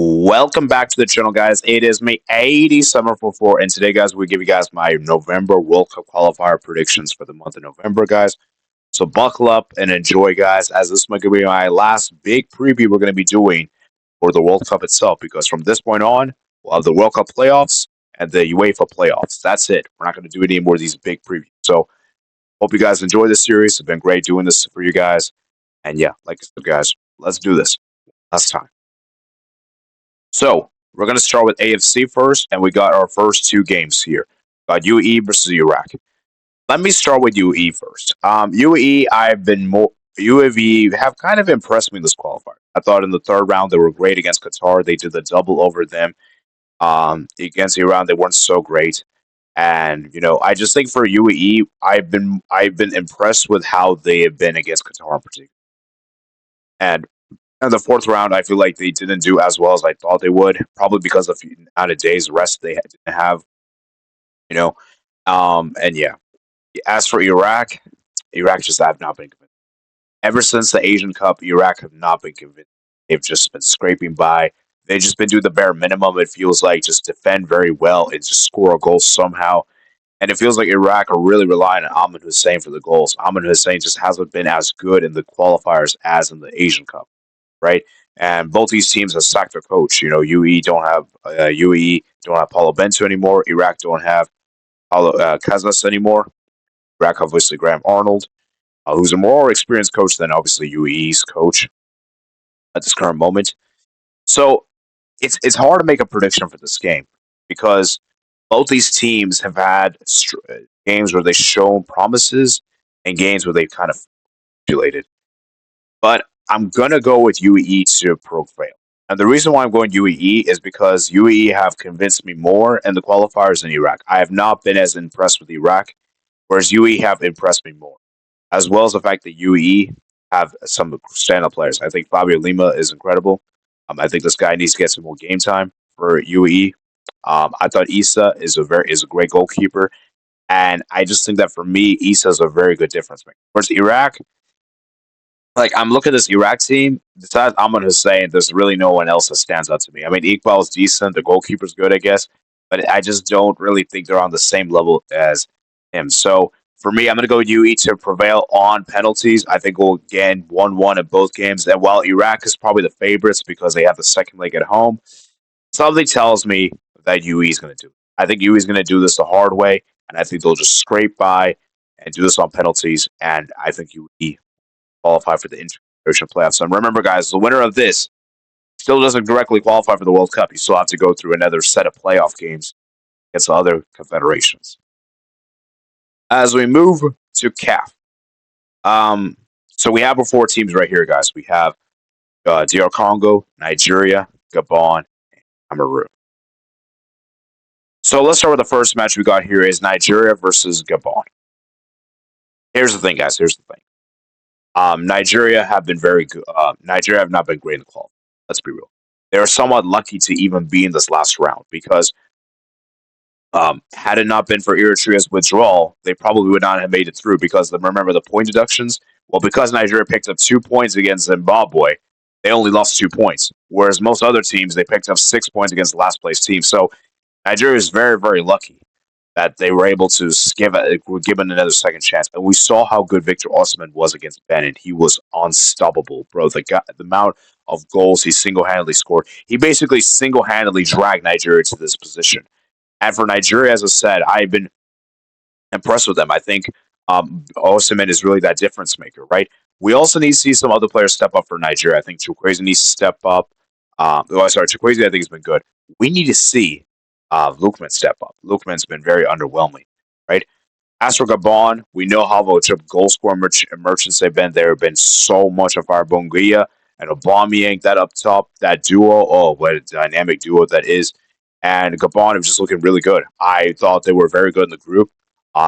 Welcome back to the channel, guys. It is me, 8744, and today, guys, we give you guys my November World Cup qualifier predictions for the month of November, guys. So buckle up and enjoy, guys, as this might be my last big preview we're going to be doing for the World Cup itself, because from this point on, we'll have the World Cup playoffs and the UEFA playoffs. That's it. We're not going to do any more of these big previews. So hope you guys enjoy this series. It's been great doing this for you guys. And yeah, like I said, guys, let's do this. Last time. So we're going to start with AFC first, and we got our first two games here. Got UAE versus Iraq. Let me start with UAE first. UAE have kind of impressed me in this qualifier. I thought in the third round they were great against Qatar. They did the double over them. Against Iran, they weren't so great. And I just think for UAE, I've been impressed with how they have been against Qatar in particular. And in the fourth round, I feel like they didn't do as well as I thought they would, probably because of the amount of days rest they didn't have. And yeah. As for Iraq just have not been convinced. Ever since the Asian Cup, Iraq have not been convinced. They've just been scraping by. They've just been doing the bare minimum. It feels like just defend very well and just score a goal somehow. And it feels like Iraq are really relying on Ahmed Hussein for the goals. Ahmed Hussein just hasn't been as good in the qualifiers as in the Asian Cup, right? And both these teams have sacked their coach. UAE don't have Paulo Bento anymore. Iraq don't have Paulo Casas anymore. Iraq obviously Graham Arnold, who's a more experienced coach than obviously UAE's coach at this current moment. So it's hard to make a prediction for this game because both these teams have had games where they've shown promises and games where they've kind of manipulated. But I'm going to go with UAE to prevail. And the reason why I'm going UAE is because UAE have convinced me more in the qualifiers than Iraq. I have not been as impressed with Iraq, whereas UAE have impressed me more, as well as the fact that UAE have some stand-up players. I think Fabio Lima is incredible. I think this guy needs to get some more game time for UAE. I thought Issa is a great goalkeeper, and I just think that for me, Issa is a very good difference maker. Whereas Iraq, I'm looking at this Iraq team. Besides Ahmed Hussein, there's really no one else that stands out to me. I mean, Iqbal's decent, the goalkeeper's good, I guess, but I just don't really think they're on the same level as him. So for me, I'm going to go with UAE to prevail on penalties. I think we'll gain 1-1 in both games. And while Iraq is probably the favorites because they have the second leg at home, something tells me that UAE is going to do it. I think UAE is going to do this the hard way, and I think they'll just scrape by and do this on penalties. And I think UAE qualify for the Inter-Ocean playoffs. And remember, guys, the winner of this still doesn't directly qualify for the World Cup. You still have to go through another set of playoff games against the other confederations. As we move to CAF, so we have our four teams right here, guys. We have DR Congo, Nigeria, Gabon, and Cameroon. So let's start with the first match we got here is Nigeria versus Gabon. Here's the thing, guys. Here's the thing. Nigeria have been very good. Nigeria have not been great in the qualifier. Let's be real. They are somewhat lucky to even be in this last round because had it not been for Eritrea's withdrawal, they probably would not have made it through because remember the point deductions? Well, because Nigeria picked up 2 points against Zimbabwe, they only lost 2 points. Whereas most other teams, they picked up 6 points against the last place team. So Nigeria is very, very lucky that they were able to were given another second chance. And we saw how good Victor Osimhen was against Benin. He was unstoppable, bro. The amount of goals he single-handedly scored. He basically single-handedly dragged Nigeria to this position. And for Nigeria, as I said, I've been impressed with them. I think Osimhen is really that difference maker, right? We also need to see some other players step up for Nigeria. I think Chukwueze needs to step up. Chukwueze I think has been good. We need to see Lookman step up. Lookman's been very underwhelming, right? As for Gabon, we know how much of goal scorer merchants they've been. There have been so much of our Bongia and Aubameyang, that up top, that duo. Oh, what a dynamic duo that is. And Gabon are just looking really good. I thought they were very good in the group.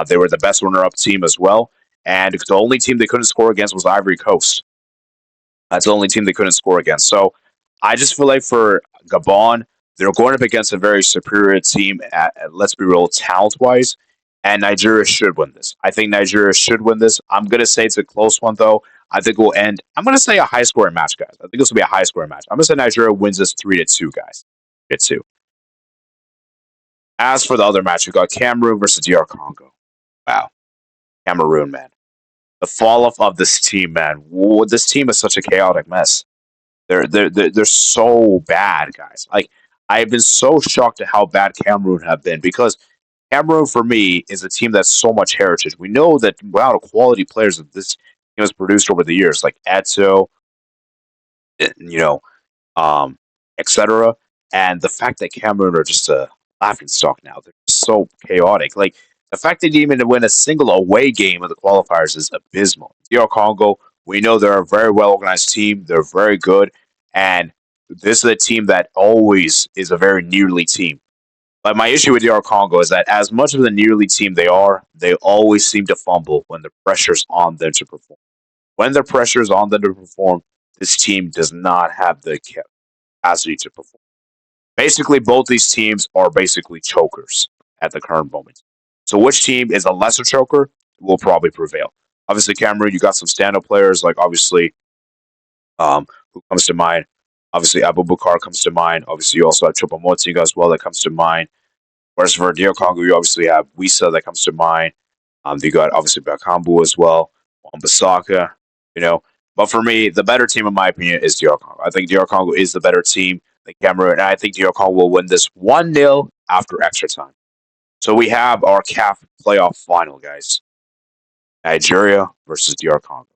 They were the best runner-up team as well. And the only team they couldn't score against was Ivory Coast. That's the only team they couldn't score against. So I just feel like for Gabon, they're going up against a very superior team, let's be real, talent-wise. And Nigeria should win this. I think Nigeria should win this. I'm going to say it's a close one, though. I think we'll end. I'm going to say a high scoring match, guys. I think this will be a high scoring match. I'm going to say Nigeria wins this 3-2, guys. 3-2. As for the other match, we got Cameroon versus DR Congo. Wow, Cameroon, man. The fall off of this team, man. Whoa, this team is such a chaotic mess. They're so bad, guys. Like I've been so shocked at how bad Cameroon have been because Cameroon for me is a team that's so much heritage. We know that wow, the quality players that this team has produced over the years, like Edzo, you know, um, etc. And the fact that Cameroon are just a laughing stock now, they're just so chaotic. Like the fact they didn't even win a single away game of the qualifiers is abysmal. DR Congo, we know they're a very well organized team. They're very good, and this is a team that always is a very nearly team. But my issue with DR Congo is that as much of the nearly team they are, they always seem to fumble when the pressure's on them to perform. When the pressure is on them to perform, this team does not have the capacity to perform. Basically, both these teams are basically chokers at the current moment. So, which team is a lesser choker will probably prevail. Obviously, Cameroon, you got some stand-up players like obviously, who comes to mind. Obviously, Abu Bakar comes to mind. Obviously, you also have Chupamoting as well that comes to mind. Whereas for DR Congo, you obviously have Wisa that comes to mind. You got obviously Bakambu as well, Wambasaka, you know. But for me, the better team, in my opinion, is DR Congo. I think DR Congo is the better team than Cameroon, and I think DR Congo will win this 1-0 after extra time. So we have our CAF playoff final, guys. Nigeria versus DR Congo.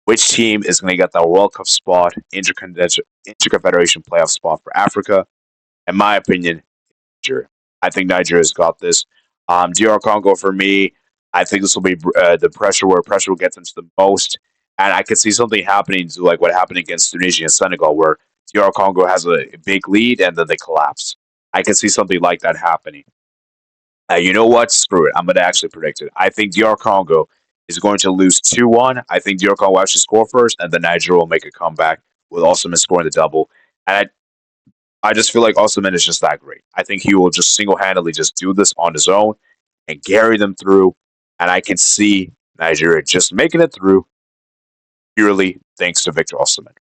Which team is going to get the World Cup spot, Interconfederation playoff spot for Africa? In my opinion, Nigeria. I think Nigeria's got this. DR Congo for me, I think this will be the pressure where pressure will get them to the most, and I could see something happening to like what happened against Tunisia and Senegal, where DR Congo has a big lead and then they collapse. I could see something like that happening. You know what? Screw it. I'm going to actually predict it. I think DR Congo is going to lose 2-1. I think DR Congo will actually score first, and then Nigeria will make a comeback with Osman scoring the double. And I just feel like Osimhen is just that great. I think he will just single handedly just do this on his own and carry them through. And I can see Nigeria just making it through purely thanks to Victor Osimhen.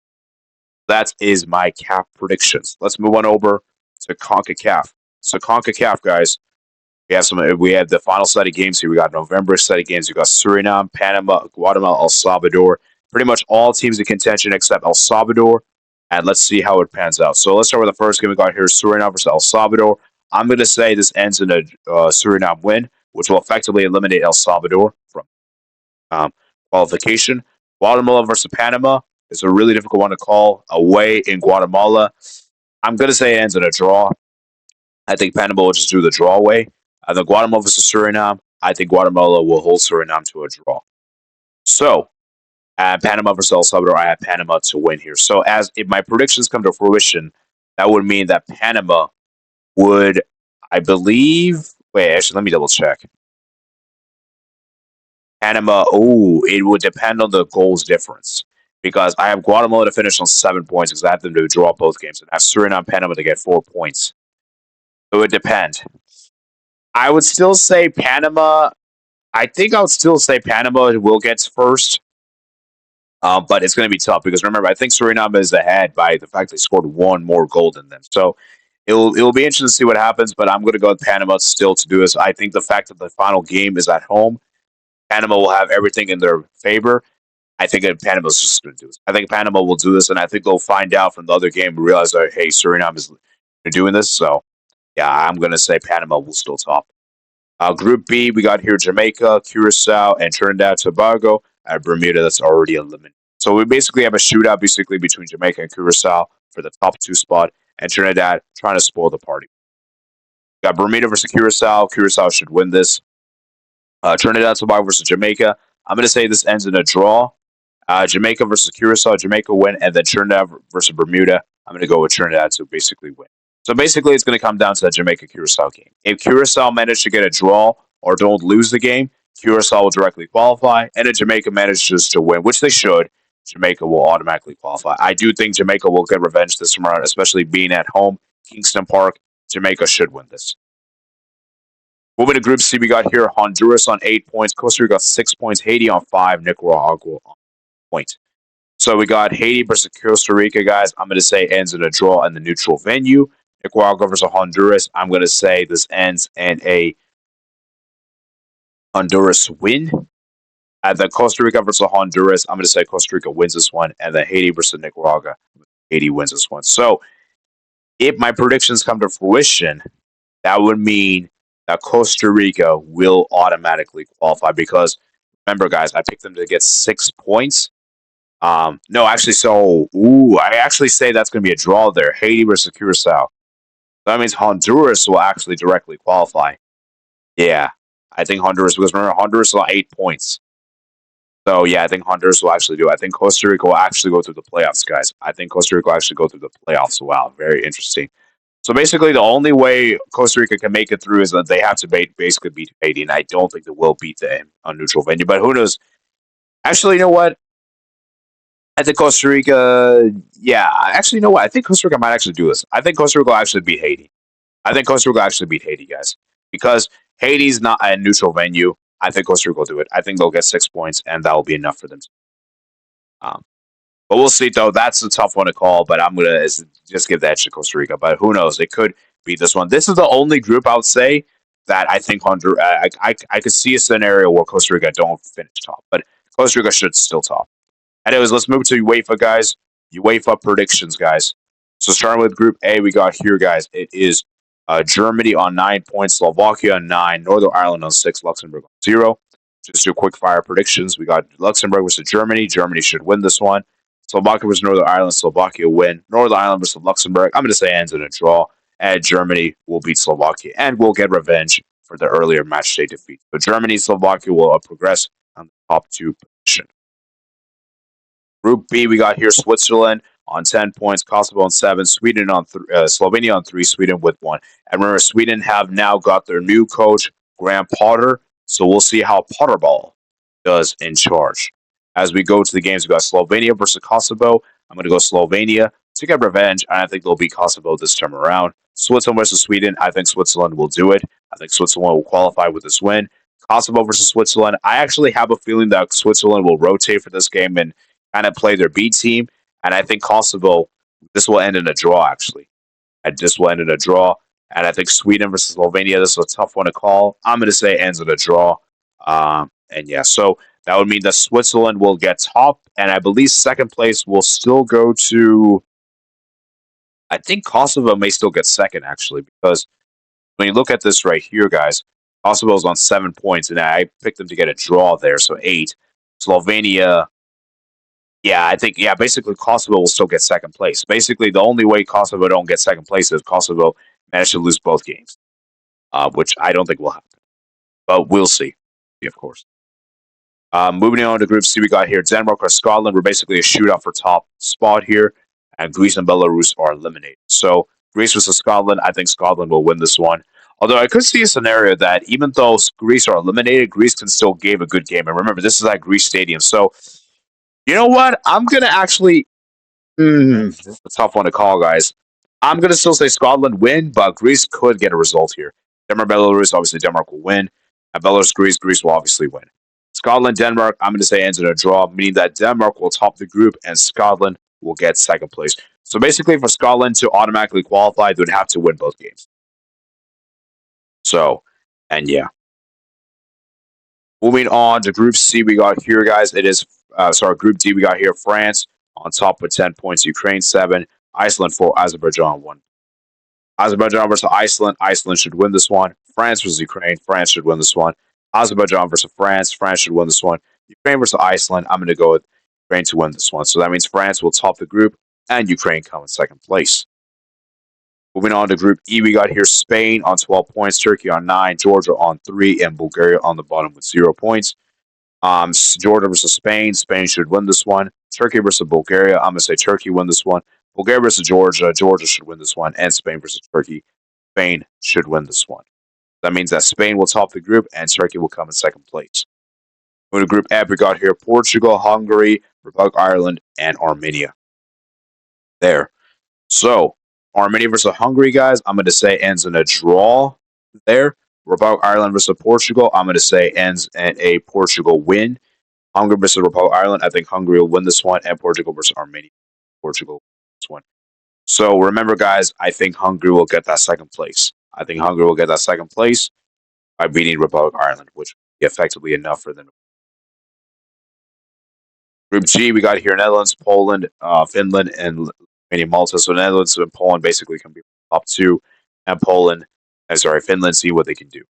That is my CAF predictions. Let's move on over to CONCACAF. So CONCACAF, guys, we have the final set of games here. We got November set of games. We got Suriname, Panama, Guatemala, El Salvador. Pretty much all teams in contention except El Salvador. And let's see how it pans out. So let's start with the first game we got here: Suriname versus El Salvador. I'm going to say this ends in a Suriname win, which will effectively eliminate El Salvador from qualification. Guatemala versus Panama is a really difficult one to call. Away in Guatemala, I'm going to say it ends in a draw. I think Panama will just do the draw away. And then Guatemala versus Suriname, I think Guatemala will hold Suriname to a draw. So, Panama versus El Salvador, I have Panama to win here. So, as if my predictions come to fruition, that would mean that Panama would, I believe, wait, actually, let me double check. Panama, it would depend on the goals difference. Because I have Guatemala to finish on 7 points because I have them to draw both games. And I have Suriname, Panama to get 4 points. So, it would depend. I would still say Panama. I think I would still say Panama will get first. But it's going to be tough because remember, I think Suriname is ahead by the fact they scored one more goal than them. So it'll be interesting to see what happens. But I'm going to go with Panama still to do this. I think the fact that the final game is at home, Panama will have everything in their favor. I think Panama's just going to do this. I think Panama will do this, and I think they'll find out from the other game, realize that hey, Suriname is doing this. So yeah, I'm going to say Panama will still top. Group B, we got here Jamaica, Curacao, and Trinidad Tobago. At Bermuda, that's already eliminated. So we basically have a shootout basically between Jamaica and Curacao for the top 2 spot, and Trinidad trying to spoil the party. We got Bermuda versus Curacao. Curacao should win this. Trinidad Tobago versus Jamaica. I'm going to say this ends in a draw. Jamaica versus Curacao. Jamaica win, and then Trinidad versus Bermuda. I'm going to go with Trinidad to basically win. So basically, it's going to come down to that Jamaica-Curacao game. If Curacao manage to get a draw or don't lose the game, Curacao will directly qualify, and if Jamaica manages to win, which they should, Jamaica will automatically qualify. I do think Jamaica will get revenge this time around, especially being at home, Kingston Park. Jamaica should win this. Moving to Group C, we got here Honduras on 8 points, Costa Rica 6 points, Haiti on 5, Nicaragua on point. So we got Haiti versus Costa Rica, guys. I'm going to say ends in a draw in the neutral venue. Nicaragua versus Honduras. I'm going to say this ends in a Honduras win. And then Costa Rica versus Honduras. I'm going to say Costa Rica wins this one. And then Haiti versus Nicaragua. Haiti wins this one. So if my predictions come to fruition, that would mean that Costa Rica will automatically qualify because remember, guys, I picked them to get 6 points. No, actually, I actually say that's going to be a draw there. Haiti versus Curacao. That means Honduras will actually directly qualify. Yeah, I think Honduras, because remember, Honduras will 8 points. So, yeah, I think Honduras will actually do it. I think Costa Rica will actually go through the playoffs, guys. I think Costa Rica will actually go through the playoffs. Wow, very interesting. So, basically, the only way Costa Rica can make it through is that they have to basically beat Haiti, and I don't think they will beat them on neutral venue. But who knows? Actually, you know what? I think Costa Rica, yeah. Actually, you know what? I think Costa Rica might actually do this. I think Costa Rica will actually beat Haiti. I think Costa Rica will actually beat Haiti, guys. Because Haiti's not a neutral venue. I think Costa Rica will do it. I think they'll get 6 points, and that will be enough for them. Um, but we'll see, though. That's a tough one to call, but I'm going to just give the edge to Costa Rica. But who knows? It could be this one. This is the only group I would say that I think I could see a scenario where Costa Rica don't finish top, but Costa Rica should still top. Anyways, let's move to UEFA, guys. UEFA predictions, guys. So starting with Group A, we got here, guys. It is Germany on 9 points, Slovakia on 9, Northern Ireland on 6, Luxembourg on 0. Just do quick fire predictions. We got Luxembourg versus Germany. Germany should win this one. Slovakia versus Northern Ireland. Slovakia win. Northern Ireland versus Luxembourg. I'm going to say ends in a draw. And Germany will beat Slovakia and will get revenge for the earlier match day defeat. So Germany and Slovakia will progress on the top 2 position. Group B, we got here Switzerland on 10 points, Kosovo on 7, Sweden on Slovenia on 3, Sweden with 1. And remember, Sweden have now got their new coach, Graham Potter. So we'll see how Potterball does in charge. As we go to the games, we got Slovenia versus Kosovo. I'm going to go Slovenia to get revenge, and I think they'll beat Kosovo this time around. Switzerland versus Sweden. I think Switzerland will do it. I think Switzerland will qualify with this win. Kosovo versus Switzerland. I actually have a feeling that Switzerland will rotate for this game and kind of play their B team. And I think Kosovo, this will end in a draw, actually. And this will end in a draw. And I think Sweden versus Slovenia, this is a tough one to call. I'm going to say ends in a draw. And yeah, so that would mean that Switzerland will get top. And I believe second place will still go to, I think Kosovo may still get second, actually. Because when you look at this right here, guys, Kosovo's on 7 points. And I picked them to get a draw there, so 8. Slovenia, yeah, I think, basically Kosovo will still get second place. Basically, the only way Kosovo don't get second place is Kosovo managed to lose both games, which I don't think will happen. But we'll see, of course. Moving on to Group C, we got here Denmark or Scotland. We're basically a shootout for top spot here, and Greece and Belarus are eliminated. So Greece versus Scotland, I think Scotland will win this one. Although I could see a scenario that even though Greece are eliminated, Greece can still give a good game. And remember, this is at Greece Stadium. So you know what? I'm going to actually... this is a tough one to call, guys. I'm going to still say Scotland win, but Greece could get a result here. Denmark, Belarus, obviously Denmark will win. And Belarus, Greece will obviously win. Scotland, Denmark, I'm going to say ends in a draw, meaning that Denmark will top the group and Scotland will get second place. So basically, for Scotland to automatically qualify, they would have to win both games. So, and yeah. Moving on to Group C, we got here, guys. It is, Group D, we got here France on top with 10 points, Ukraine 7, Iceland 4, Azerbaijan 1. Azerbaijan versus Iceland, Iceland should win this one. France versus Ukraine, France should win this one. Azerbaijan versus France, France should win this one. Ukraine versus Iceland, I'm going to go with Ukraine to win this one. So that means France will top the group and Ukraine come in second place. Moving on to Group E, we got here Spain on 12 points, Turkey on 9, Georgia on 3, and Bulgaria on the bottom with 0 points. Georgia versus Spain, Spain should win this one. Turkey versus Bulgaria, I'm going to say Turkey win this one. Bulgaria versus Georgia, Georgia should win this one. And Spain versus Turkey, Spain should win this one. That means that Spain will top the group and Turkey will come in second place. Moving to Group F, we got here Portugal, Hungary, Republic of Ireland, and Armenia. There. So, Armenia versus Hungary, guys, I'm going to say ends in a draw there. Republic of Ireland versus Portugal, I'm going to say ends in a Portugal win. Hungary versus Republic of Ireland. I think Hungary will win this one, and Portugal versus Armenia. Portugal will win this one. So remember, guys, I think Hungary will get that second place. I think Hungary will get that second place by beating Republic of Ireland, which will be effectively enough for them. Group G, we got here Netherlands, Poland, Finland, and Malta. So Netherlands and Poland basically can be top two, and Finland, see what they can do.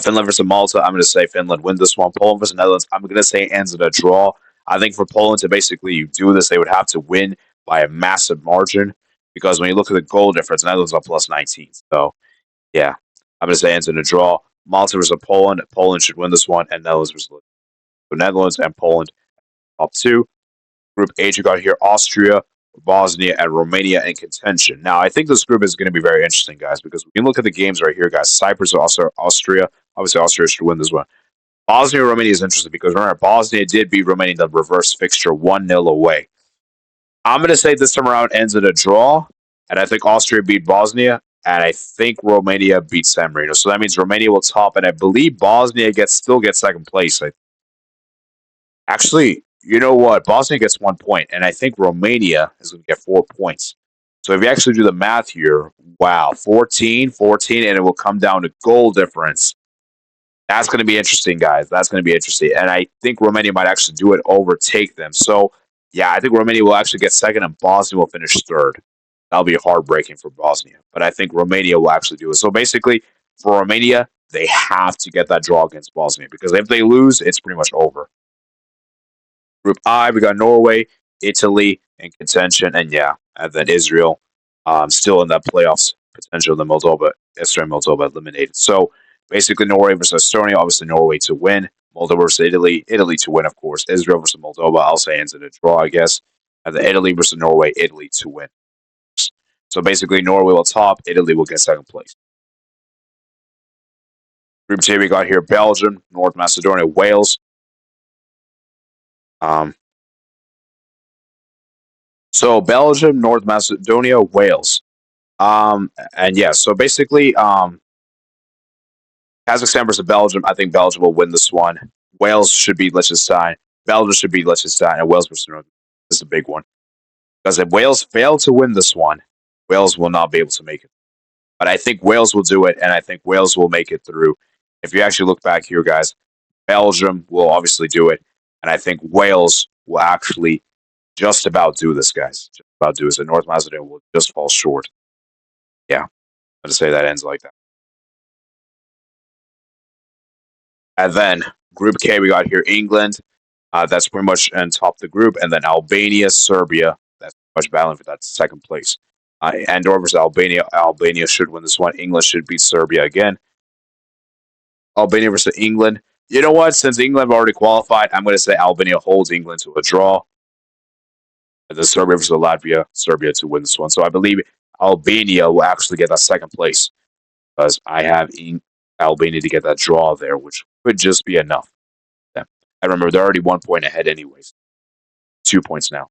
Finland versus Malta, I'm going to say Finland win this one. Poland versus Netherlands, I'm going to say it ends in a draw. I think for Poland to basically do this, they would have to win by a massive margin, because when you look at the goal difference, Netherlands are plus 19. So, yeah, I'm going to say it ends in a draw. Malta versus Poland, Poland should win this one, and Netherlands versus Netherlands and Poland top two. Group H, you got here Austria, Bosnia, and Romania in contention. Now, I think this group is going to be very interesting, guys, because when you look at the games right here, guys, Cyprus, also Austria. Obviously, Austria should win this one. Bosnia, Romania is interesting because remember, Bosnia did beat Romania in the reverse fixture 1-0 away. I'm going to say this time around ends in a draw, and I think Austria beat Bosnia, and I think Romania beats San Marino. So that means Romania will top, and I believe Bosnia still gets second place. Actually, you know what? Bosnia gets 1 point, and I think Romania is going to get 4 points. So if you actually do the math here, wow, 14, and it will come down to goal difference. That's going to be interesting, guys. That's going to be interesting. And I think Romania might actually do it, overtake them. So, yeah, I think Romania will actually get second, and Bosnia will finish third. That'll be heartbreaking for Bosnia. But I think Romania will actually do it. So basically, for Romania, they have to get that draw against Bosnia, because if they lose, it's pretty much over. Group I, we got Norway, Italy in contention, and then Israel still in that playoffs potential. The Israel and Moldova eliminated. So basically, Norway versus Estonia, obviously Norway to win. Moldova versus Italy to win, of course. Israel versus Moldova, I'll say ends in a draw, I guess. And then Italy versus Norway, Italy to win. So basically, Norway will top, Italy will get second place. Group J, we got here Belgium, North Macedonia, Wales. So Belgium, North Macedonia, Wales. So basically, Kazakhstan versus Belgium. I think Belgium will win this one. Wales should beat Liechtenstein. Belgium should beat Liechtenstein, and Wales versus North. This is a big one, because if Wales fail to win this one, Wales will not be able to make it. But I think Wales will do it, and I think Wales will make it through. If you actually look back here, guys, Belgium will obviously do it, and I think Wales will actually just about do this, guys. Just about do this, and North Macedonia will just fall short. Yeah, I'm going to say that ends like that. And then Group K, we got here England. That's pretty much on top of the group. And then Albania, Serbia. That's pretty much battling for that second place. Andorra versus Albania. Albania should win this one. England should beat Serbia again. Albania versus England. You know what? Since England have already qualified, I'm going to say Albania holds England to a draw. And then Serbia versus Latvia. Serbia to win this one. So I believe Albania will actually get that second place, because I have Albania to get that draw there, which could just be enough. Yeah. I remember they're already 1 point ahead anyways. 2 points now.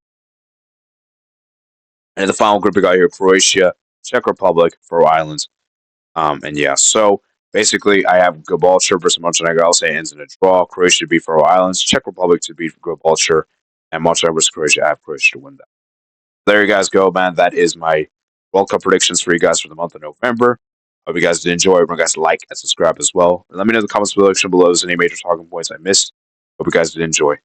And in the final group, we got here Croatia, Czech Republic, Faroe Islands. So basically, I have Gibraltar versus Montenegro. I'll say ends in a draw. Croatia to beat Faroe Islands, Czech Republic to beat Gibraltar, and Montenegro versus Croatia. I have Croatia to win that. There you guys go, man. That is my World Cup predictions for you guys for the month of November. Hope you guys did enjoy. Remember, guys, like and subscribe as well. And let me know in the comments section below if there's any major talking points I missed. Hope you guys did enjoy.